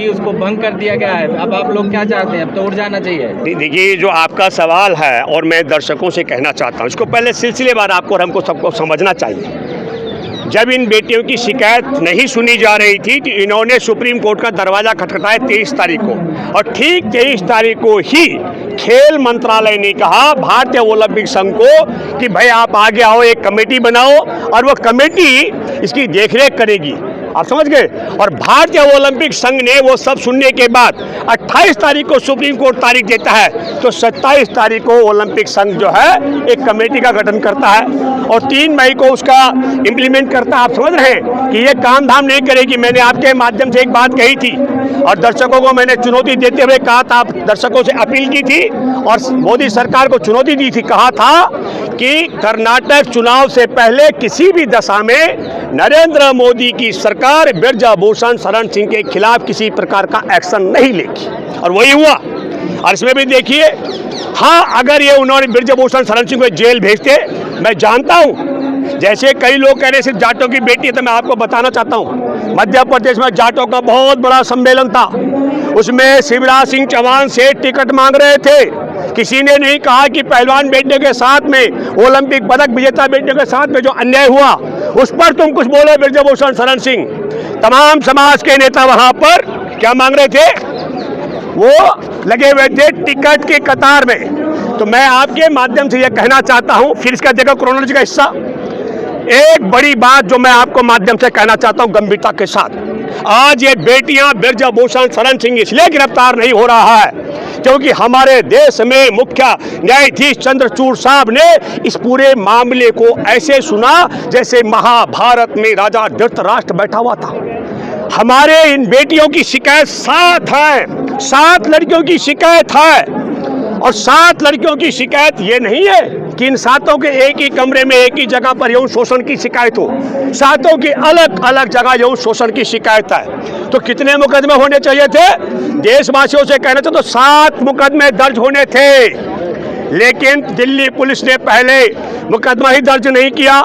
उसको भंग कर दिया गया है, अब आप लोग क्या चाहते हैं? अब तो उड़ जाना चाहिए। देखिए, जो आपका सवाल है और मैं दर्शकों से कहना चाहता हूँ, इसको पहले सिलसिलेवार आपको और हमको सबको समझना चाहिए। जब इन बेटियों की शिकायत नहीं सुनी जा रही थी तो इन्होंने सुप्रीम कोर्ट का दरवाजा खटखटाया 23 तारीख को, और ठीक 23 तारीख को ही खेल मंत्रालय ने कहा भारतीय ओलंपिक संघ को कि भाई आप आगे आओ, एक कमेटी बनाओ और वो कमेटी इसकी देखरेख करेगी। आप समझ गए? और भारतीय ओलंपिक संघ ने वो सब सुनने के बाद 28 तारीख को सुप्रीम कोर्ट तारीख देता है, तो 27 तारीख को ओलंपिक संघ जो है एक कमेटी का गठन करता है और 3 मई को उसका इम्प्लीमेंट करता है। आप समझ रहे हैं कि ये काम धाम नहीं करेगी। मैंने आपके माध्यम से एक बात कही थी और दर्शकों को मैंने चुनौती देते हुए कहा था, दर्शकों से अपील की थी और मोदी सरकार को चुनौती दी थी, कहा था कि कर्नाटक चुनाव से पहले किसी भी दशा में नरेंद्र मोदी की सरकार ब्रजभूषण शरण सिंह के खिलाफ किसी प्रकार का एक्शन नहीं लेगी, और वही हुआ। और इसमें भी देखिए, हाँ, अगर ये उन्होंने ब्रजभूषण शरण सिंह को जेल भेजते, मैं जानता हूँ जैसे कई लोग कह रहे सिर्फ जाटों की बेटी है, तो मैं आपको बताना चाहता हूँ मध्य प्रदेश में जाटों का बहुत बड़ा सम्मेलन था, उसमें शिवराज सिंह चौहान से टिकट मांग रहे थे। किसी ने नहीं कहा कि पहलवान बेटियों के साथ में, ओलंपिक पदक विजेता बेटियों के साथ में जो अन्याय हुआ उस पर तुम कुछ बोलो। ब्रजभूषण शरण सिंह, तमाम समाज के नेता वहां पर क्या मांग रहे थे? वो लगे हुए थे टिकट की कतार में। तो मैं आपके माध्यम से यह कहना चाहता हूं, फिर इसका देखो क्रोनोलॉजी का हिस्सा, एक बड़ी बात जो मैं आपको माध्यम से कहना चाहता हूं गंभीरता के साथ, आज ये बेटियां ब्रजभूषण शरण सिंह इसलिए गिरफ्तार नहीं हो रहा है क्योंकि हमारे देश में मुख्य न्यायाधीश चंद्रचूड़ साहब ने इस पूरे मामले को ऐसे सुना जैसे महाभारत में राजा धृतराष्ट्र बैठा हुआ था। हमारे इन बेटियों की शिकायत 7 है, 7 लड़कियों की शिकायत है, और 7 लड़कियों की शिकायत ये नहीं है कि इन 7 के एक ही कमरे में एक ही जगह पर यौन शोषण की शिकायत हो, 7 की अलग अलग जगह यौन शोषण की शिकायत है। तो कितने मुकदमे होने चाहिए थे? देशवासियों से कहना चाहिए तो 7 मुकदमे दर्ज होने थे, लेकिन दिल्ली पुलिस ने पहले मुकदमा ही दर्ज नहीं किया।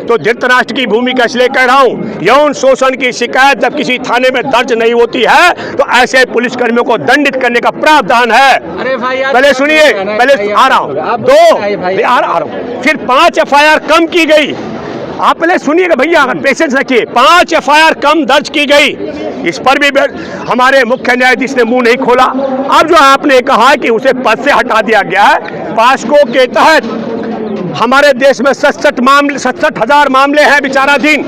तो धृतराष्ट्र की भूमिका इसलिए कह रहा हूं, यौन शोषण की शिकायत जब किसी थाने में दर्ज नहीं होती है तो ऐसे पुलिसकर्मियों को दंडित करने का प्रावधान है। पहले सुनिए, पहले आ रहा हूं, 2 आ रहा हूं, फिर 5 FIR कम की गई। आप पहले सुनिएगा भैया, पेशेंस रखिए। 5 FIR कम दर्ज की गई, इस पर भी हमारे मुख्य न्यायाधीश ने मुंह नहीं खोला। अब जो आपने कहा कि उसे पद से हटा दिया गया है, पास्को के तहत हमारे देश में 67,000 मामले हैं विचाराधीन,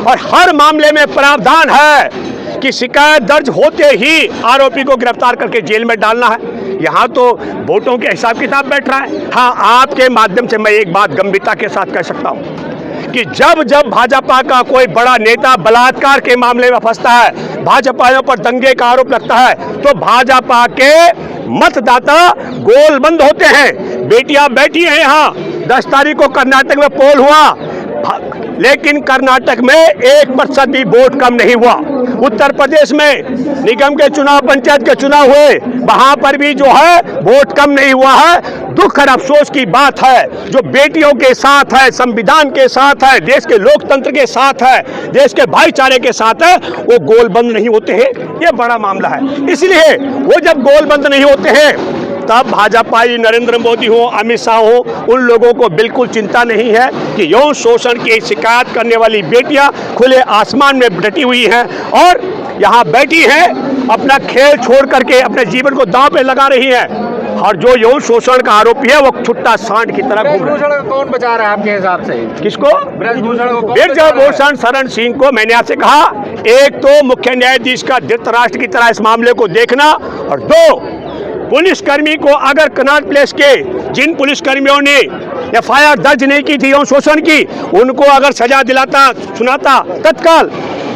और हर मामले में प्रावधान है कि शिकायत दर्ज होते ही आरोपी को गिरफ्तार करके जेल में डालना है। यहाँ तो वोटों के हिसाब किताब बैठ रहा है। हाँ, आपके माध्यम से मैं एक बात गंभीरता के साथ कह सकता हूँ कि जब जब भाजपा का कोई बड़ा नेता बलात्कार के मामले में फंसता है, भाजपाइयों पर दंगे का आरोप लगता है, तो भाजपा के मतदाता गोलबंद होते हैं। बेटियां बैठी हैं यहाँ, 10 तारीख को कर्नाटक में पोल हुआ, लेकिन कर्नाटक में 1% भी वोट कम नहीं हुआ। उत्तर प्रदेश में निगम के चुनाव, पंचायत के चुनाव हुए, वहां पर भी जो है वोट कम नहीं हुआ है। दुख और अफसोस की बात है, जो बेटियों के साथ है, संविधान के साथ है, देश के लोकतंत्र के साथ है, देश के भाईचारे के साथ है, वो गोलबंद नहीं होते हैं। ये बड़ा मामला है। इसलिए वो जब गोलबंद नहीं होते हैं तब भाजपाई नरेंद्र मोदी हो, अमित शाह हो, उन लोगों को बिल्कुल चिंता नहीं है कि यौन शोषण की शिकायत करने वाली बेटियां खुले आसमान में डटी हुई हैं और यहाँ बैठी हैं अपना खेल छोड़ करके अपने जीवन को दांव पे लगा रही हैं और जो यौन शोषण का आरोपी है वो छुट्टा सांड की तरह घूम रहा है। ब्रजभूषण को कौन बचा रहा है आपके हिसाब से? किसको? ब्रजभूषण को कौन बचा रहा है? ब्रजभूषण शरण सिंह को मैंने आपसे कहा, एक तो मुख्य न्यायाधीश का धृतराष्ट्र की तरह इस मामले को देखना, और दो, पुलिसकर्मी को अगर कनॉट प्लेस के जिन पुलिसकर्मियों ने एफआईआर दर्ज नहीं की थी यौन शोषण की, उनको अगर सजा दिलाता सुनाता तत्काल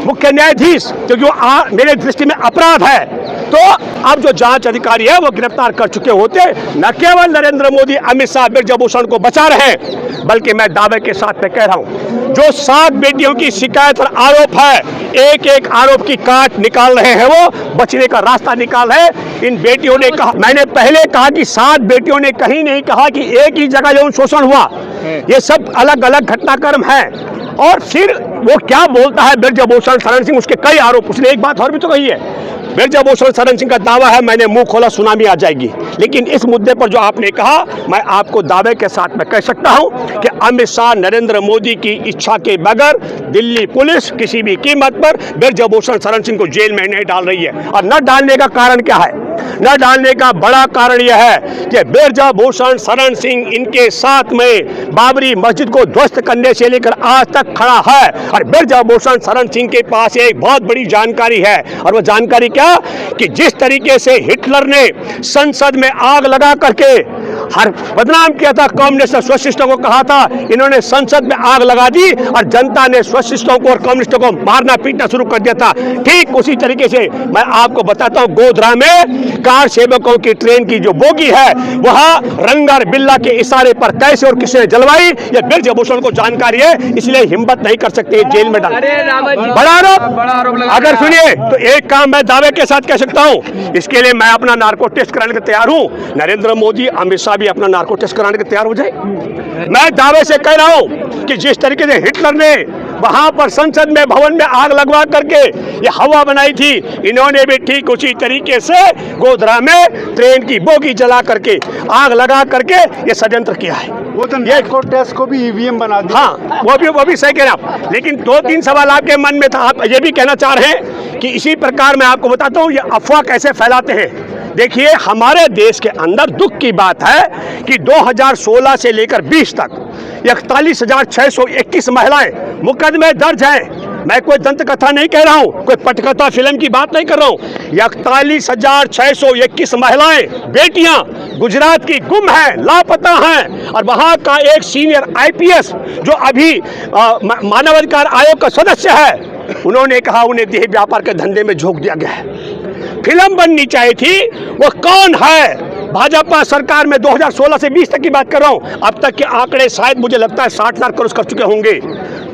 मुख्य न्यायाधीश, क्योंकि मेरे दृष्टि में अपराध है, तो अब जो जांच अधिकारी है वो गिरफ्तार कर चुके होते। न केवल नरेंद्र मोदी, अमित शाह ब्रजभूषण को बचा रहे हैं, बल्कि मैं दावे के साथ में कह रहा हूं, जो 7 बेटियों की शिकायत और आरोप है, एक एक आरोप की काट निकाल रहे हैं, वो बचने का रास्ता निकाल रहे हैं। इन बेटियों ने कहा, मैंने पहले कहा कि 7 बेटियों ने कहीं नहीं कहा कि एक ही जगह यौन शोषण हुआ, ये सब अलग अलग घटनाक्रम है। और फिर वो क्या बोलता है ब्रजभूषण शरण सिंह, उसके कई आरोप, उसने एक बात और भी तो कही है। ब्रजभूषण शरण सिंह का दावा है मैंने मुंह खोला सुनामी आ जाएगी, लेकिन इस मुद्दे पर जो आपने कहा, मैं आपको दावे के साथ में कह सकता हूं कि अमित शाह नरेंद्र मोदी की इच्छा के बगैर दिल्ली पुलिस किसी भी कीमत पर ब्रजभूषण शरण सिंह को जेल में नहीं डाल रही है। और न डालने का कारण क्या है? न डालने का बड़ा कारण यह है कि ब्रजभूषण शरण सिंह इनके साथ में बाबरी मस्जिद को ध्वस्त करने से लेकर आज तक खड़ा है। और ब्रजभूषण शरण सिंह के पास एक बहुत बड़ी जानकारी है, और वो जानकारी क्या, कि जिस तरीके से हिटलर ने संसद में आग लगा करके हर बदनाम किया था, कम्युनिस्ट सोशलिस्टों को कहा था, इन्होंने संसद में आग लगा दी और जनता ने सोशलिस्टों को और कम्युनिस्टों को मारना पीटना शुरू कर दिया था। ठीक उसी तरीके से मैं आपको बताता हूं, गोधरा में कार सेवकों की ट्रेन की जो बोगी है, वहां रंगर बिल्ला के इशारे पर कैसे और किसने जलवाई, ये ब्रजभूषण को जानकारी है, इसलिए हिम्मत नहीं कर सकते जेल में डाल। बड़ा आरोप अगर सुनिए तो एक काम मैं दावे के साथ कह सकता हूं, इसके लिए मैं अपना नार्को टेस्ट कराने को तैयार हूं। नरेंद्र मोदी, अमित शाह भी अपना नार्को टेस्ट कराने को तैयार हो जाए। मैं दावे से कह रहा हूं कि जिस तरीके से हिटलर ने वहां पर संसद में भवन में आग लगवा करके ये हवा बनाई थी, इन्होंने भी ठीक उसी तरीके से गोधरा में ट्रेन की बोगी जला करके आग लगा करके ये षड्यंत्र किया है। वो तो नार्को टेस्ट को भी ईवीएम बना दिया। हाँ, वो भी सही कह रहे हैं आप, लेकिन 2-3 सवाल आपके मन में था। आप ये भी कहना चाह रहे हैं कि इसी प्रकार मैं आपको बताता हूँ ये अफवाह कैसे फैलाते हैं। देखिए, हमारे देश के अंदर दुख की बात है कि 2016 से लेकर 20 तक 41,621 महिलाएं मुकदमे दर्ज हैं। मैं कोई दंत कथा नहीं कह रहा हूं, कोई पटकथा फिल्म की बात नहीं कर रहा हूं। 41,621 महिलाएं, बेटियां गुजरात की गुम हैं, लापता हैं। और वहां का एक सीनियर आईपीएस जो अभी मानवाधिकार आयोग का सदस्य है, उन्होंने कहा उन्हें देह व्यापार के धंधे में झोंक दिया गया है। फिल्म बननी चाहिए थी, वो कौन है? भाजपा सरकार में 2016 से 20 तक की बात कर रहा हूं, अब तक के आंकड़े शायद मुझे लगता है 60 लाख क्रॉस कर चुके होंगे।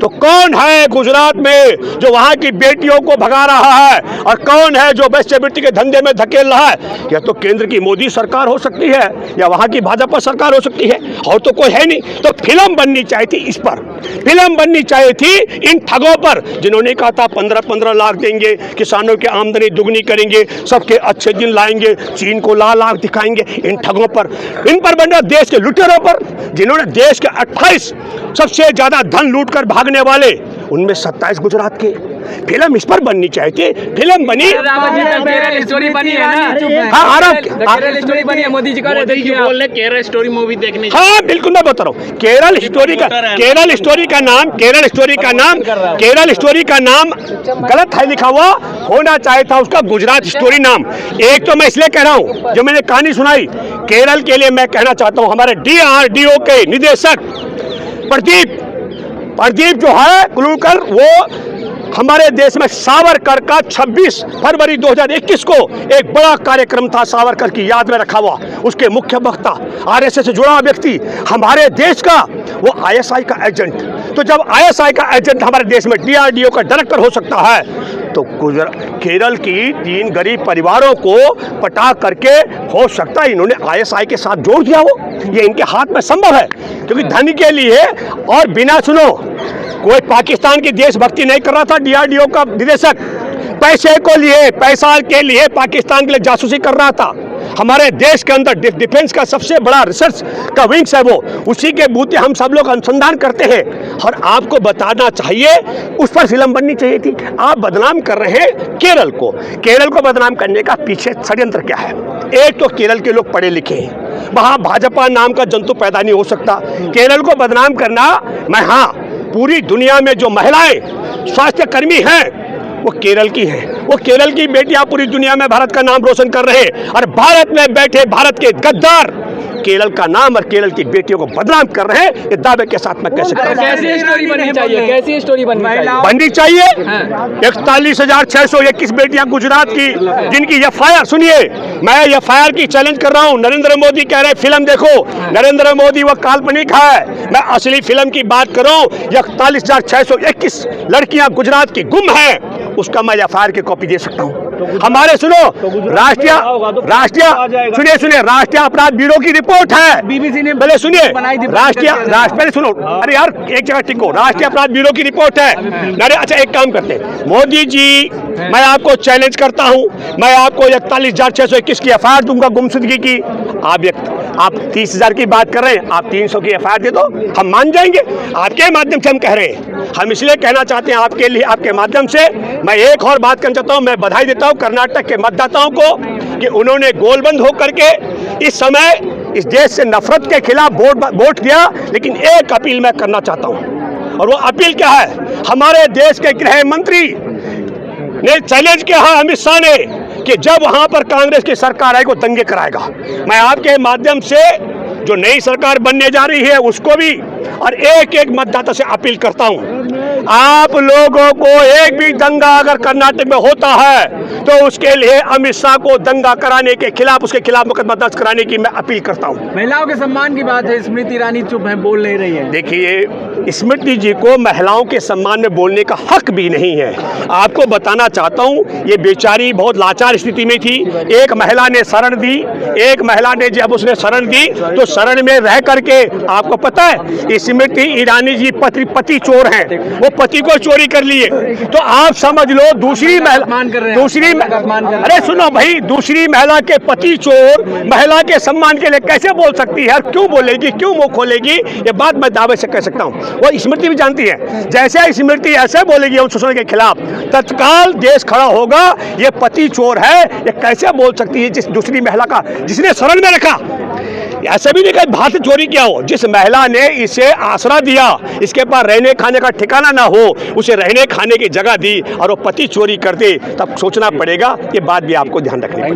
तो कौन है गुजरात में जो वहां की बेटियों को भगा रहा है, और कौन है जो वेश्यावृत्ति के धंधे में धकेल रहा है? या तो केंद्र की मोदी सरकार हो सकती है या वहां की भाजपा सरकार हो सकती है, और तो कोई है नहीं। तो फिल्म बननी चाहिए थी इस पर, फिल्म बननी चाहिए थी इन ठगों पर, जिन्होंने कहा था 15-15 लाख देंगे, किसानों की आमदनी दुगनी करेंगे, सबके अच्छे दिन लाएंगे, चीन को लाख दिखाएंगे। इन ठगों पर, इन पर बन रहा देश के लुटेरों पर, जिन्होंने देश के 28 सबसे ज्यादा धन लूट कर भागने वाले, उनमें 27 गुजरात के। फिल्म इस पर बननी चाहिए थी, फिल्म बनी। केरल स्टोरी बनी है ना? हाँ, केरल स्टोरी बनी है, मोदी जी का बोल रहे केरल स्टोरी मूवी देखने। हाँ बिल्कुल, मैं बता रहा हूँ, केरल स्टोरी का नाम गलत है लिखा हुआ, होना चाहिए था उसका गुजरात स्टोरी नाम। एक तो मैं इसलिए कह रहा हूँ, जो मैंने कहानी सुनाई केरल के लिए, मैं कहना चाहता हूँ हमारे DRDO के निदेशक प्रदीप जो है कुलूकर, वो हमारे देश में सावरकर का 26 फरवरी 2021 को एक बड़ा कार्यक्रम था, सावरकर की याद में रखा हुआ। उसके मुख्य वक्ता RSS से जुड़ा व्यक्ति हमारे देश का, वो ISI का एजेंट। तो जब ISI का एजेंट हमारे देश में DRDO का डायरेक्टर हो सकता है, तो केरल की 3 गरीब परिवारों को पटा करके हो सकता है इन्होंने ISI के साथ जोड़ दिया हो। ये इनके हाथ में संभव है, क्योंकि धन के लिए और बिना सुनो कोई पाकिस्तान की देशभक्ति नहीं कर रहा था DRDO का निदेशक। पैसे को लिए, पैसा के लिए पाकिस्तान के लिए जासूसी कर रहा था। हमारे देश के अंदर डिफेंस का सबसे बड़ा रिसर्च का विंग्स है वो, उसी के बूते हम सब लोग अनुसंधान करते हैं। और आपको बताना चाहिए उस पर फिल्म बननी चाहिए थी। आप बदनाम कर रहे हैं केरल को। केरल को बदनाम करने का पीछे षड्यंत्र क्या है? एक तो केरल के लोग पढ़े लिखे हैं, वहाँ भाजपा नाम का जंतु पैदा नहीं हो सकता। केरल को बदनाम करना, मैं हाँ, पूरी दुनिया में जो महिलाएं स्वास्थ्य कर्मी हैं वो केरल की है, वो केरल की बेटियां पूरी दुनिया में भारत का नाम रोशन कर रहे हैं। और भारत में बैठे भारत के गद्दार केरल का नाम और केरल की बेटियों को बदनाम कर रहे हैं। ये दावे के साथ मैं कैसे करूं? कैसी स्टोरी बननी चाहिए? कैसी स्टोरी बननी चाहिए? 41,621 बेटियां गुजरात की, जिनकी FIR, सुनिए, मैं FIR की चैलेंज कर रहा हूं। नरेंद्र मोदी कह रहे फिल्म देखो, नरेंद्र मोदी वो काल्पनिक है, मैं असली फिल्म की बात कर रहा हूं। 41,621 लड़कियां गुजरात की गुम है, उसका मैं FIR की कॉपी दे सकता हूं। हमारे सुनो, राष्ट्रीय सुनिए राष्ट्रीय अपराध ब्यूरो की रिपोर्ट है, BBC ने पहले सुनिए, पहले सुनो, अरे यार एक जगह टिको, राष्ट्रीय अपराध ब्यूरो की रिपोर्ट है। अरे अच्छा, एक काम करते हैं मोदी जी, मैं आपको चैलेंज करता हूं, मैं आपको 41,621 की FIR दूंगा गुमशुदगी की। आप 30,000 की बात कर रहे हैं, आप 300 की FIR दे दो, हम मान जाएंगे। आपके माध्यम से हम कह रहे हैं, हम इसलिए कहना चाहते हैं आपके लिए, आपके माध्यम से मैं एक और बात करना चाहता हूं। मैं बधाई देता हूं कर्नाटक के मतदाताओं को कि उन्होंने गोलबंद होकर के इस समय इस देश से नफरत के खिलाफ वोट दिया। लेकिन एक अपील मैं करना चाहता हूं, और वो अपील क्या है? हमारे देश के गृह मंत्री ने चैलेंज किया है अमित शाह ने कि जब वहां पर कांग्रेस की सरकार आएगी वो दंगे कराएगा। मैं आपके माध्यम से जो नई सरकार बनने जा रही है उसको भी और एक एक मतदाता से अपील करता हूं, आप लोगों को एक भी दंगा अगर कर्नाटक में होता है तो उसके लिए अमित शाह को दंगा कराने के खिलाफ, उसके खिलाफ मुकदमा दर्ज कराने की मैं अपील करता हूं। महिलाओं के सम्मान की बात है, स्मृति ईरानी चुप है, बोल नहीं रही है। देखिए, स्मृति जी को महिलाओं के सम्मान में बोलने का हक भी नहीं है। आपको बताना चाहता हूं, ये बेचारी बहुत लाचार स्थिति में थी। एक महिला ने शरण दी, एक महिला ने जब उसने शरण दी तो शरण में रह करके, आपको पता है स्मृति ईरानी जी पति चोर हैं, वो पति को चोरी कर लिए। तो आप समझ लो दूसरी अरे सुनो भाई, दूसरी महिला के पति चोर महिला के सम्मान के लिए कैसे बोल सकती है? क्यों बोलेगी, क्यों मुंह खोलेगी? ये बात मैं दावे से कह सकता हूं। वो स्मृति भी जानती है, जैसे स्मृति ऐसे बोलेगी उन शोषण के खिलाफ, तत्काल देश खड़ा होगा। ये पति चोर है, ये कैसे बोल सकती है? जिस दूसरी महिला का जिसने शरण में रखा, ऐसा भी नहीं कि बात चोरी किया हो, जिस महिला ने इसे आसरा दिया, इसके पास रहने खाने का ठिकाना ना हो, उसे रहने खाने की जगह दी और वो पति चोरी कर दे, तब सोचना पड़ेगा। ये बात भी आपको ध्यान रखनी है।